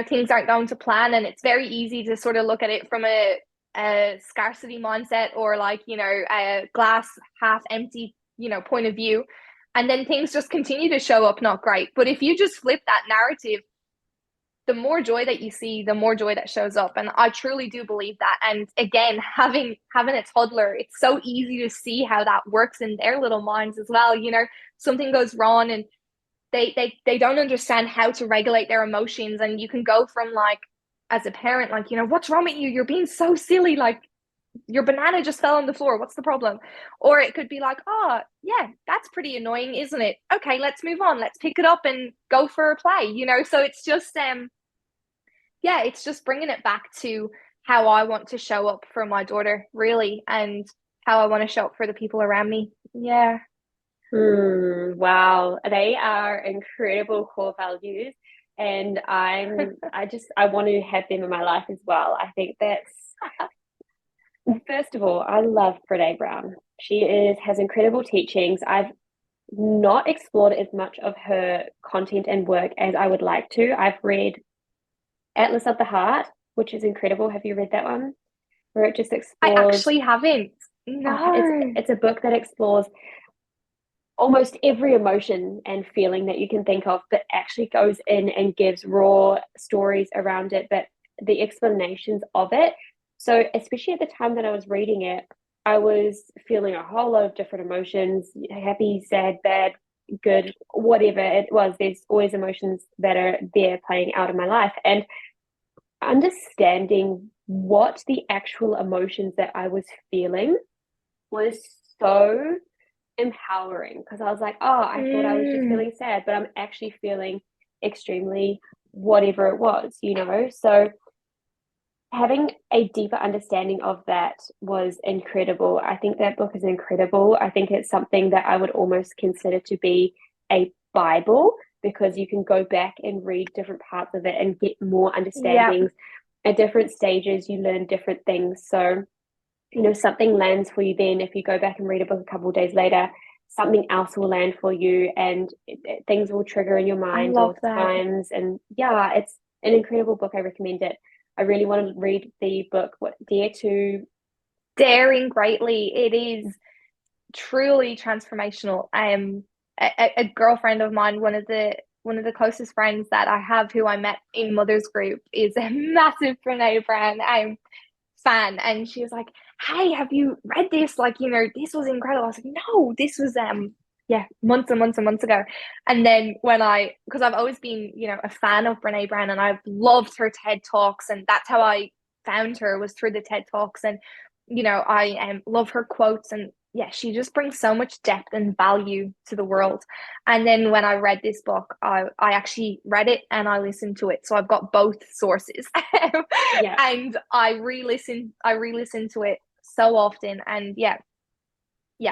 things aren't going to plan, and it's very easy to sort of look at it from a scarcity mindset, or like, you know, a glass half empty, you know, point of view, and then things just continue to show up not great. But if you just flip that narrative, the more joy that you see, the more joy that shows up. And I truly do believe that. And again, having a toddler, it's so easy to see how that works in their little minds as well. You know, something goes wrong and they don't understand how to regulate their emotions. And you can go from, like, as a parent, like, you know, what's wrong with you? You're being so silly. Like, your banana just fell on the floor. What's the problem? Or it could be like, oh, yeah, that's pretty annoying, isn't it? Okay, let's move on. Let's pick it up and go for a play, you know? So it's just, yeah, it's just bringing it back to how I want to show up for my daughter, really, and how I want to show up for the people around me. Yeah. Wow, they are incredible core values, and I want to have them in my life as well. I think that's, first of all, I love Brene Brown. She has incredible teachings. I've not explored as much of her content and work as I would like to. I've read Atlas of the Heart, which is incredible. Have you read that one? Where it just explores. I actually haven't. No. It's a book that explores almost every emotion and feeling that you can think of, but actually goes in and gives raw stories around it, but the explanations of it. So especially at the time that I was reading it, I was feeling a whole lot of different emotions: happy, sad, bad, good, whatever it was. There's always emotions that are there playing out in my life. And understanding what the actual emotions that I was feeling was so empowering, because I was like, oh, I thought I was just feeling sad, but I'm actually feeling extremely whatever it was, you know? So having a deeper understanding of that was incredible. I think that book is incredible. I think it's something that I would almost consider to be a Bible, because you can go back and read different parts of it and get more understandings. At different stages, you learn different things. So, you know, something lands for you then. If you go back and read a book a couple of days later, something else will land for you, and things will trigger in your mind all the times. And yeah, it's an incredible book. I recommend it. I really want to read the book, Daring Greatly. It is truly transformational. A girlfriend of mine, one of the closest friends that I have, who I met in Mother's Group, is a massive Brene Brown fan, and she was like, hey, have you read this? Like, you know, this was incredible. I was like, no, this was months and months and months ago. And then because I've always been, you know, a fan of Brene Brown, and I've loved her TED Talks, and that's how I found her, was through the TED Talks. And, you know, I love her quotes, and yeah, she just brings so much depth and value to the world. And then when I read this book, I actually read it and I listened to it. So I've got both sources. And I re-listen to it so often. And yeah,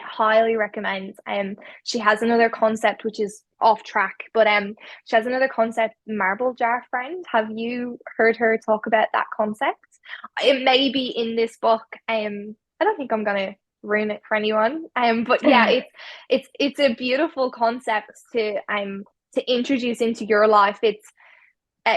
highly recommend. She has another concept which is off track, but she has another concept, marble jar friend. Have you heard her talk about that concept? It may be in this book. I don't think I'm gonna ruin it for anyone. But yeah, it's a beautiful concept to introduce into your life. It's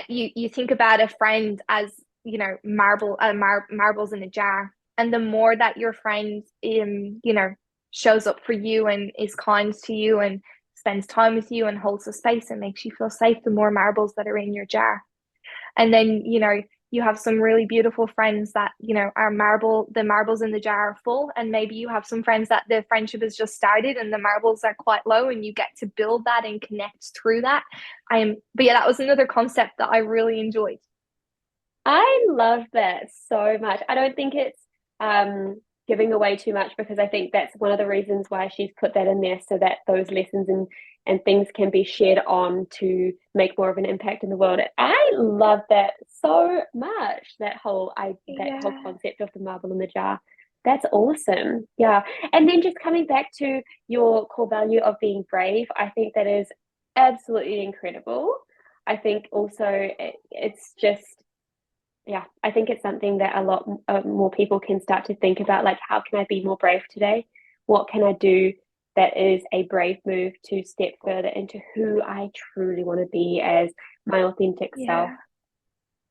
you think about a friend as, you know, marbles in a jar, and the more that your friend you know, shows up for you and is kind to you and spends time with you and holds the space and makes you feel safe, the more marbles that are in your jar. And then, you know, you have some really beautiful friends that, you know, the marbles in the jar are full, and maybe you have some friends that the friendship has just started and the marbles are quite low, and you get to build that and connect through that. But yeah, that was another concept that I really enjoyed. I love that so much. I don't think it's giving away too much, because I think that's one of the reasons why she's put that in there, so that those lessons and things can be shared on to make more of an impact in the world. I love that so much, that whole concept of the marble in the jar. That's awesome. Yeah. And then just coming back to your core value of being brave, I think that is absolutely incredible. I think also it's just, yeah, I think it's something that a lot more people can start to think about, like, how can I be more brave today? What can I do that is a brave move to step further into who I truly want to be as my authentic self?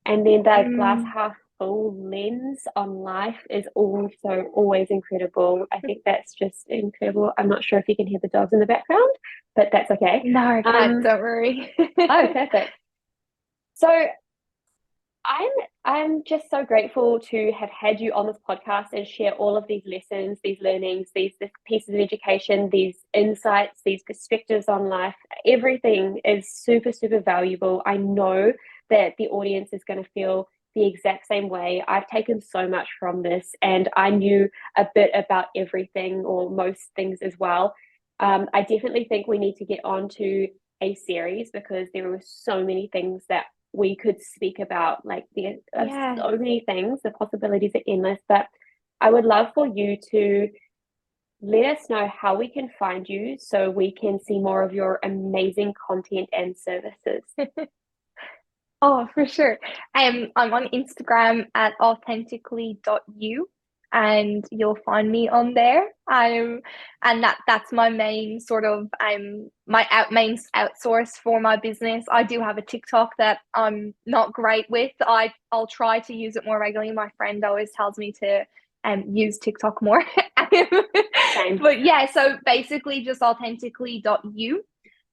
And then that glass half full lens on life is also always incredible. I think that's just incredible. I'm not sure if you can hear the dogs in the background, but that's okay. No, I can't, don't worry. Oh, perfect. So I'm just so grateful to have had you on this podcast and share all of these lessons, these learnings, these pieces of education, these insights, these perspectives on life. Everything is super, super valuable. I know that the audience is going to feel the exact same way. I've taken so much from this, and I knew a bit about everything, or most things as well. I definitely think we need to get on to a series, because there were so many things that we could speak about. Like, there are so many things, the possibilities are endless. But I would love for you to let us know how we can find you, so we can see more of your amazing content and services. Oh, for sure. I'm on Instagram at authentically.you, and you'll find me on there. And that's my main sort of main outsource for my business. I do have a TikTok that I'm not great with. I'll try to use it more regularly. My friend always tells me to use TikTok more. But yeah, so basically just authentically.you.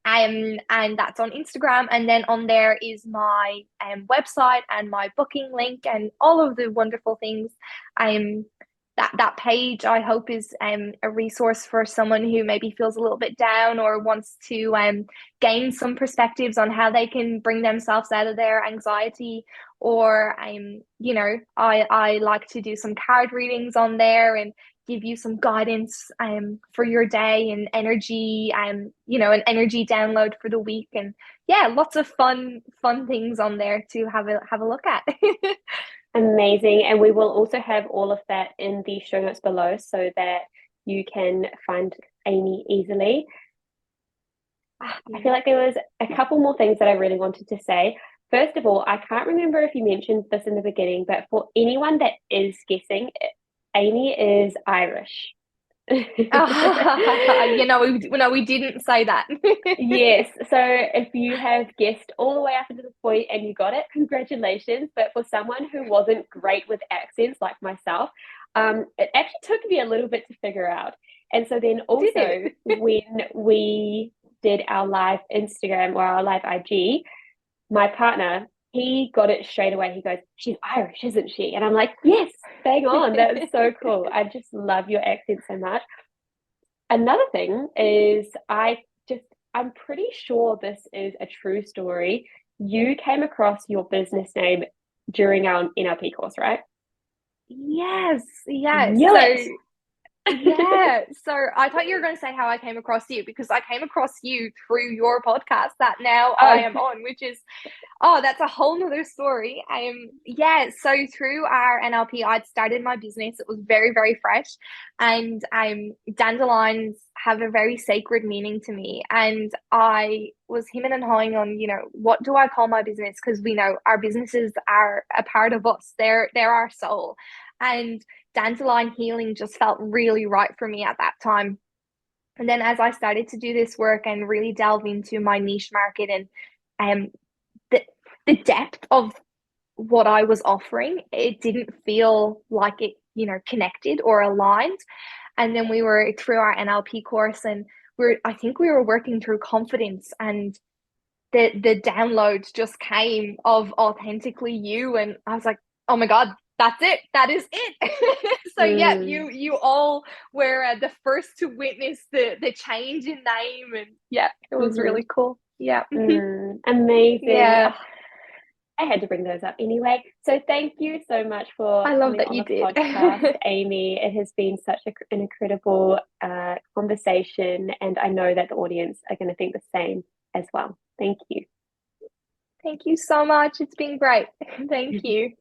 And that's on Instagram, and then on there is my website and my booking link and all of the wonderful things. That page, I hope, is a resource for someone who maybe feels a little bit down, or wants to gain some perspectives on how they can bring themselves out of their anxiety. Or I like to do some card readings on there and give you some guidance for your day, and energy, an energy download for the week. And yeah, lots of fun things on there to have a look at. Amazing. And we will also have all of that in the show notes below, so that you can find Amy easily. I feel like there was a couple more things that I really wanted to say. First of all, I can't remember if you mentioned this in the beginning, but for anyone that is guessing, Amy is Irish. We didn't say that. Yes, so if you have guessed all the way up until this point and you got it, congratulations. But for someone who wasn't great with accents like myself, it actually took me a little bit to figure out. And so then also when we did our live Instagram or our live IG, my partner, he got it straight away. He goes, "She's Irish, isn't she?" And I'm like, "Yes, bang on." That's so cool. I just love your accent so much. Another thing is, I'm pretty sure this is a true story. You came across your business name during our NLP course, right? Yes. So I thought you were going to say how I came across you, because I came across you through your podcast that now I am on, which is, that's a whole nother story. So through our NLP, I'd started my business. It was very, very fresh, and dandelions have a very sacred meaning to me. And I was hemming and hawing on, what do I call my business? Because we know our businesses are a part of us. They're our soul. And dandelion healing just felt really right for me at that time. And then as I started to do this work and really delve into my niche market, and the depth of what I was offering, it didn't feel like it, connected or aligned. And then we were through our NLP course, and I think we were working through confidence, and the download just came of authentically you. And I was like, oh my God, that's it. That is it. So yeah, you all were the first to witness the change in name, and yeah, it was really cool. Yeah. Amazing. Yeah. I had to bring those up anyway. So thank you so much for I love coming that on you the did. podcast, Amy. It has been such an incredible conversation, and I know that the audience are going to think the same as well. Thank you. Thank you so much. It's been great. Thank you.